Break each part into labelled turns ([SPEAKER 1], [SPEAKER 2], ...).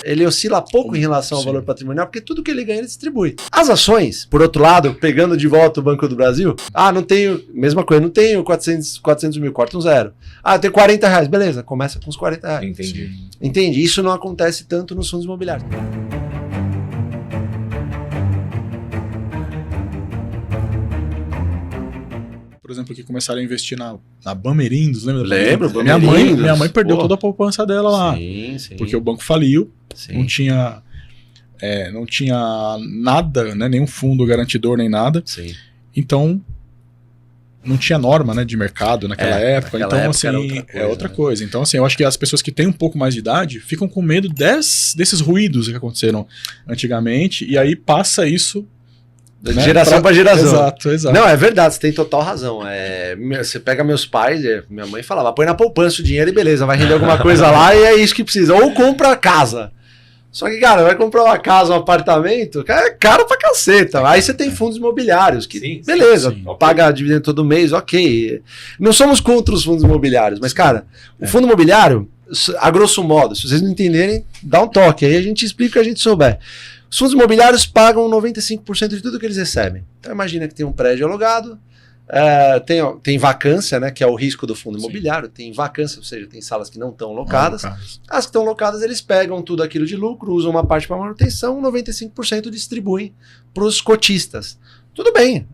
[SPEAKER 1] Ele oscila pouco em relação ao valor patrimonial, porque tudo que ele ganha ele distribui. As ações, por outro lado, pegando de volta o Banco do Brasil, não tenho, mesma coisa, não tenho 400 mil, corta um zero. Eu tenho 40 reais, beleza, começa com os 40 reais.
[SPEAKER 2] Entendi.
[SPEAKER 1] Entende? Isso não acontece tanto nos fundos imobiliários.
[SPEAKER 3] Por exemplo, que começaram a investir na Bamerindos, lembra?
[SPEAKER 1] Lembro,
[SPEAKER 3] minha mãe perdeu toda a poupança dela lá.
[SPEAKER 1] Sim.
[SPEAKER 3] Porque o banco faliu,
[SPEAKER 1] Sim.
[SPEAKER 3] não tinha nada, né, nenhum fundo garantidor nem nada.
[SPEAKER 1] Sim.
[SPEAKER 3] Então, não tinha norma, né, de mercado naquela época. Então,
[SPEAKER 1] época
[SPEAKER 3] assim,
[SPEAKER 1] era
[SPEAKER 3] outra coisa. Então, assim, eu acho que as pessoas que têm um pouco mais de idade ficam com medo desses ruídos que aconteceram antigamente, e aí passa isso,
[SPEAKER 1] né, geração para geração.
[SPEAKER 3] Exato.
[SPEAKER 1] Não, é verdade, você tem total razão. Você pega meus pais, minha mãe falava, põe na poupança o dinheiro e beleza, vai render alguma coisa lá e é isso que precisa. Ou compra a casa. Só que, cara, vai comprar uma casa, um apartamento, é caro pra caceta. Aí você tem fundos imobiliários, que beleza, paga dividendo todo mês, ok. Não somos contra os fundos imobiliários, mas, cara, o fundo imobiliário, a grosso modo, se vocês não entenderem, dá um toque, aí a gente explica o que a gente souber. Os fundos imobiliários pagam 95% de tudo que eles recebem. Então imagina que tem um prédio alugado, tem vacância, né, que é o risco do fundo imobiliário, tem vacância, ou seja, tem salas que não estão locadas. As que estão locadas, eles pegam tudo aquilo de lucro, usam uma parte para manutenção, 95% distribuem para os cotistas. Tudo bem,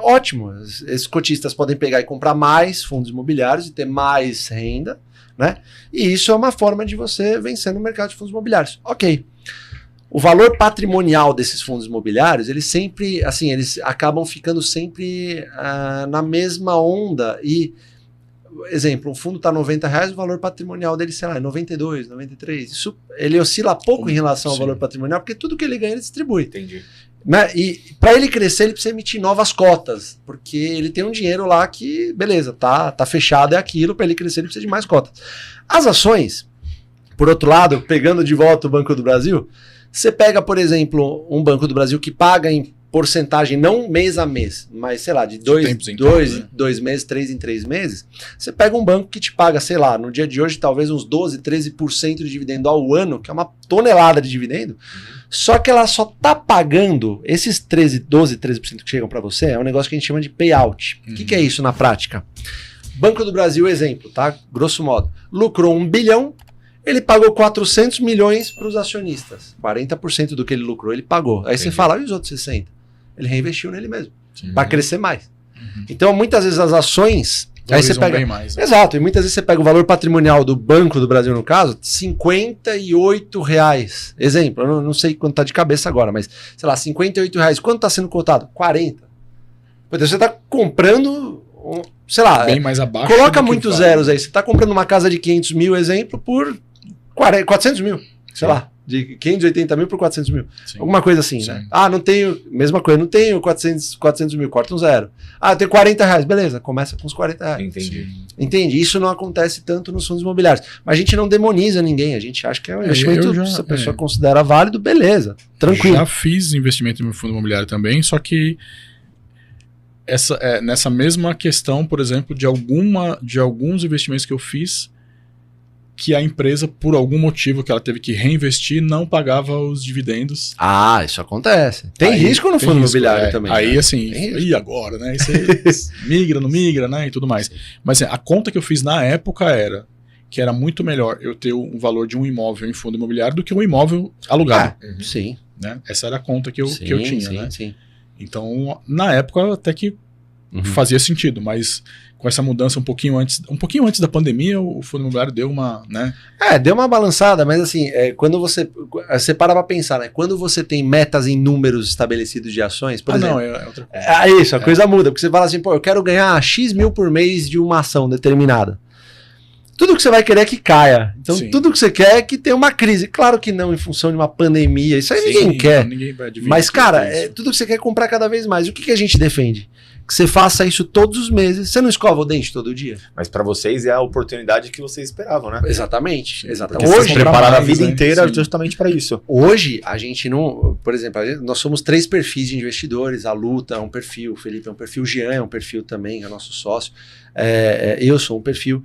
[SPEAKER 1] ótimo. Esses cotistas podem pegar e comprar mais fundos imobiliários e ter mais renda, né? E isso é uma forma de você vencer no mercado de fundos imobiliários. Ok. O valor patrimonial desses fundos imobiliários, eles sempre, assim, eles acabam ficando sempre na mesma onda e, exemplo, um fundo está R$90, o valor patrimonial dele, sei lá, é 92, 93. Isso, ele oscila pouco em relação ao valor patrimonial, porque tudo que ele ganha ele distribui.
[SPEAKER 2] Entendi.
[SPEAKER 1] Né? E para ele crescer, ele precisa emitir novas cotas, porque ele tem um dinheiro lá que, beleza, tá fechado, é aquilo, para ele crescer ele precisa de mais cotas. As ações, por outro lado, pegando de volta o Banco do Brasil, você pega, por exemplo, um Banco do Brasil que paga em porcentagem, não mês a mês, mas, sei lá, de dois meses, 3 em 3 meses, você pega um banco que te paga, sei lá, no dia de hoje, talvez uns 12, 13% de dividendo ao ano, que é uma tonelada de dividendo, só que ela só tá pagando esses 12, 13% que chegam para você, é um negócio que a gente chama de payout. O que é isso na prática? Banco do Brasil, exemplo, tá? Grosso modo, lucrou 1 bilhão, ele pagou 400 milhões para os acionistas. 40% do que ele lucrou, ele pagou. Aí você fala, e os outros 60%? Ele reinvestiu nele mesmo, para crescer mais. Então, muitas vezes as ações... Aí você pega,
[SPEAKER 3] bem mais, né?
[SPEAKER 1] Exato, e muitas vezes você pega o valor patrimonial do Banco do Brasil, no caso, R$58. Exemplo, eu não sei quanto está de cabeça agora, mas, sei lá, R$58. Quanto está sendo cotado? 40. Então você está comprando... sei lá,
[SPEAKER 3] bem mais abaixo.
[SPEAKER 1] Coloca muitos zeros aí. Você está comprando uma casa de 500 mil, exemplo, por 400 mil. Sei lá, de 580 mil por 400 mil. Sim. Alguma coisa assim, né? Não tenho, mesma coisa, não tenho 400 mil, corta um zero. Eu tenho R$40, beleza, começa com os R$40.
[SPEAKER 2] Entendi.
[SPEAKER 1] Entende? Isso não acontece tanto nos fundos imobiliários. Mas a gente não demoniza ninguém, a gente acha que é um investimento, se a pessoa considera válido, beleza, tranquilo.
[SPEAKER 3] Já fiz investimento em fundo imobiliário também, só que nessa mesma questão, por exemplo, de alguns investimentos que eu fiz, que a empresa, por algum motivo que ela teve que reinvestir, não pagava os dividendos.
[SPEAKER 1] Isso acontece. Tem risco no fundo imobiliário também.
[SPEAKER 3] Aí,
[SPEAKER 1] né?
[SPEAKER 3] assim, e agora, né? Isso migra, não migra, né? E tudo mais. Mas assim, a conta que eu fiz na época era que era muito melhor eu ter um valor de um imóvel em fundo imobiliário do que um imóvel alugado.
[SPEAKER 1] Sim.
[SPEAKER 3] Né? Essa era a conta que eu tinha, né?
[SPEAKER 1] Sim.
[SPEAKER 3] Então, na época, até que fazia sentido, mas com essa mudança um pouquinho antes da pandemia, o fundo imobiliário deu uma, né?
[SPEAKER 1] Deu uma balançada, mas assim, quando você para pra pensar, né? Quando você tem metas em números estabelecidos de ações, por exemplo...
[SPEAKER 3] Não, é outra coisa.
[SPEAKER 1] A coisa muda, porque você fala assim, eu quero ganhar X mil por mês de uma ação determinada. Tudo que você vai querer é que caia. Então, tudo que você quer é que tenha uma crise. Claro que não em função de uma pandemia, isso aí ninguém quer.
[SPEAKER 3] Ninguém vai adivinhar.
[SPEAKER 1] Mas, cara, tudo que você quer é comprar cada vez mais. O que a gente defende? Que você faça isso todos os meses. Você não escova o dente todo dia?
[SPEAKER 2] Mas para vocês é a oportunidade que vocês esperavam, né?
[SPEAKER 1] Exatamente.
[SPEAKER 2] Porque hoje prepararam a vida inteira justamente para isso.
[SPEAKER 1] Hoje, a gente não... Por exemplo, nós somos 3 perfis de investidores. A Luta é um perfil, o Felipe é um perfil, o Jean é um perfil também, é nosso sócio. Eu sou um perfil.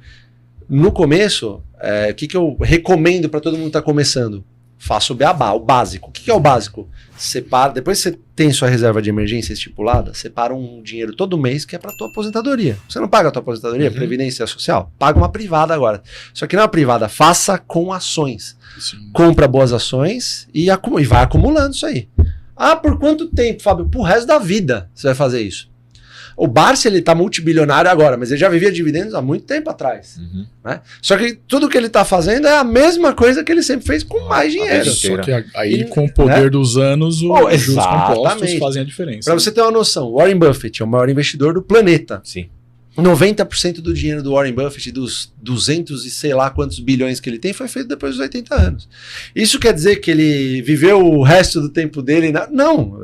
[SPEAKER 1] No começo, o que eu recomendo para todo mundo que está começando? faço o beabá, o básico. O que é o básico? Separa, depois que você tem sua reserva de emergência estipulada, separa um dinheiro todo mês que é para tua aposentadoria. Você não paga a tua aposentadoria, previdência social? Paga uma privada agora. Só que não é uma privada, faça com ações.
[SPEAKER 3] Sim.
[SPEAKER 1] Compra boas ações e vai acumulando isso aí. Ah, por quanto tempo, Fábio? Pro resto da vida você vai fazer isso. O Barsi, ele tá multibilionário agora, mas ele já vivia dividendos há muito tempo atrás. Né? Só que tudo que ele tá fazendo é a mesma coisa que ele sempre fez com mais dinheiro.
[SPEAKER 3] Só que aí, com o poder dos anos, os juros compostos fazem a diferença.
[SPEAKER 1] Para você ter uma noção, Warren Buffett é o maior investidor do planeta.
[SPEAKER 2] Sim.
[SPEAKER 1] 90% do dinheiro do Warren Buffett, dos 200 e sei lá quantos bilhões que ele tem, foi feito depois dos 80 anos. Isso quer dizer que ele viveu o resto do tempo dele? Não.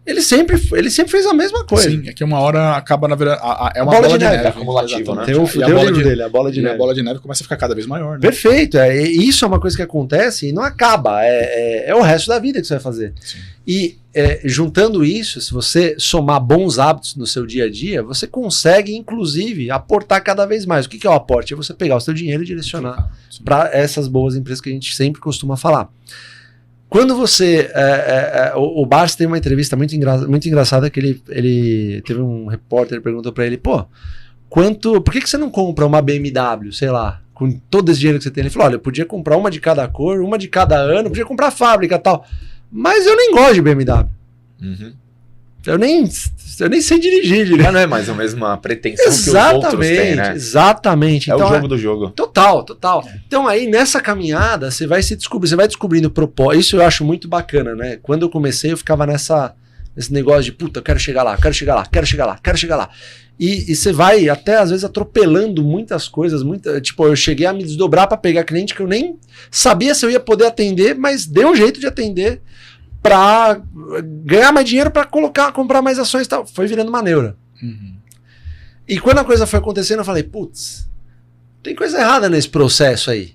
[SPEAKER 1] Ele sempre fez a mesma coisa.
[SPEAKER 3] Sim, é que uma hora acaba na verdade. É uma
[SPEAKER 1] bola
[SPEAKER 3] bola
[SPEAKER 1] de
[SPEAKER 3] de
[SPEAKER 1] neve,
[SPEAKER 3] neve.
[SPEAKER 2] acumulativa, né?
[SPEAKER 1] Tem o livro dele, a bola de
[SPEAKER 3] E
[SPEAKER 1] neve.
[SPEAKER 3] a bola de neve começa a ficar cada vez maior, né?
[SPEAKER 1] Perfeito. Isso é uma coisa que acontece e não acaba. É o resto da vida que você vai fazer.
[SPEAKER 3] Sim.
[SPEAKER 1] E juntando isso, se você somar bons hábitos no seu dia a dia, você consegue, inclusive, aportar cada vez mais. O que é o aporte? É você pegar o seu dinheiro e direcionar para essas boas empresas que a gente sempre costuma falar. Quando você... o Barsi tem uma entrevista muito engraçada que ele teve um repórter perguntou para ele, por que você não compra uma BMW, sei lá, com todo esse dinheiro que você tem? Ele falou, olha, eu podia comprar uma de cada cor, uma de cada ano, podia comprar a fábrica e tal, mas eu nem gosto de BMW. Eu nem sei dirigir.
[SPEAKER 2] Já não é mais a mesma pretensão que os outros têm, né?
[SPEAKER 1] Exatamente.
[SPEAKER 2] É
[SPEAKER 1] então,
[SPEAKER 2] o jogo do jogo.
[SPEAKER 1] Total. Então aí nessa caminhada você vai se descobrir, você vai descobrindo propósito. Isso eu acho muito bacana, né? Quando eu comecei eu ficava nesse negócio de puta, eu quero chegar lá. E você vai até às vezes atropelando muitas coisas, tipo, eu cheguei a me desdobrar para pegar cliente que eu nem sabia se eu ia poder atender, mas deu um jeito de atender para ganhar mais dinheiro para comprar mais ações e tal. Foi virando uma neura. E quando a coisa foi acontecendo, eu falei, putz, tem coisa errada nesse processo aí.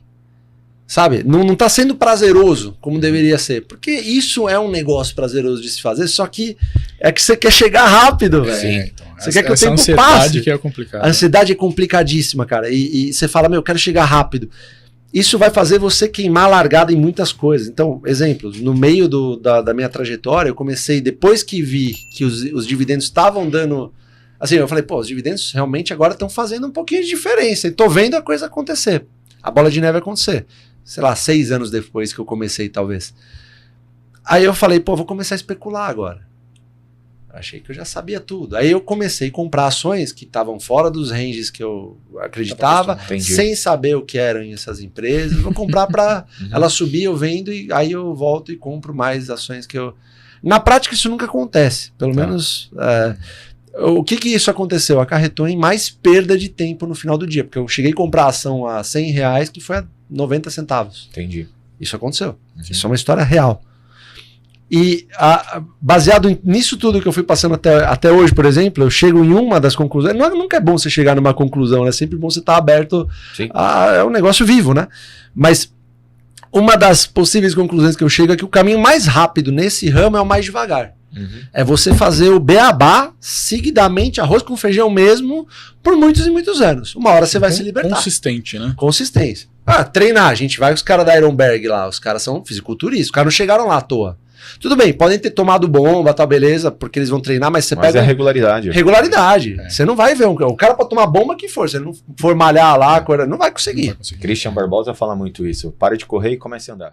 [SPEAKER 1] Sabe? Não tá sendo prazeroso como deveria ser. Porque isso é um negócio prazeroso de se fazer, só que é que você quer chegar rápido, velho.
[SPEAKER 3] Então,
[SPEAKER 1] você quer que o tempo
[SPEAKER 3] ansiedade
[SPEAKER 1] passe.
[SPEAKER 3] Que é complicado.
[SPEAKER 1] A ansiedade é complicadíssima, cara. E você fala, eu quero chegar rápido. Isso vai fazer você queimar a largada em muitas coisas. Então, exemplos, no meio da minha trajetória, eu comecei, depois que vi que os dividendos estavam dando... Assim, eu falei, os dividendos realmente agora estão fazendo um pouquinho de diferença. E tô vendo a coisa acontecer. A bola de neve acontecer. Sei lá, 6 anos depois que eu comecei, talvez. Aí eu falei, vou começar a especular agora. Achei que eu já sabia tudo. Aí eu comecei a comprar ações que estavam fora dos ranges que eu acreditava, sem saber o que eram essas empresas. Vou comprar para ela subir, eu vendo, e aí eu volto e compro mais ações que eu... Na prática isso nunca acontece. Pelo menos... o que isso aconteceu? Acarretou em mais perda de tempo no final do dia. Porque eu cheguei a comprar ação a R$100, que foi a 90 centavos.
[SPEAKER 2] Entendi.
[SPEAKER 1] Isso aconteceu. Isso é uma história real. E baseado nisso tudo que eu fui passando até hoje, por exemplo, eu chego em uma das conclusões. Nunca é bom você chegar numa conclusão, né? É sempre bom você estar aberto. É um negócio vivo, né? Mas uma das possíveis conclusões que eu chego é que o caminho mais rápido nesse ramo é o mais devagar. É você fazer o beabá seguidamente, arroz com feijão mesmo, por muitos e muitos anos. Uma hora você vai se libertar.
[SPEAKER 3] Consistente, né?
[SPEAKER 1] Consistência. Treinar, a gente vai com os caras da Ironberg lá, os caras são fisiculturistas, os caras não chegaram lá à toa. Tudo bem, podem ter tomado bomba, tá, beleza, porque eles vão treinar, mas você pega...
[SPEAKER 2] é regularidade.
[SPEAKER 1] Regularidade. Você não vai ver o cara pode tomar bomba que for, se ele não for malhar lá, não vai conseguir.
[SPEAKER 2] Christian Barbosa fala muito isso. Pare de correr e comece a andar.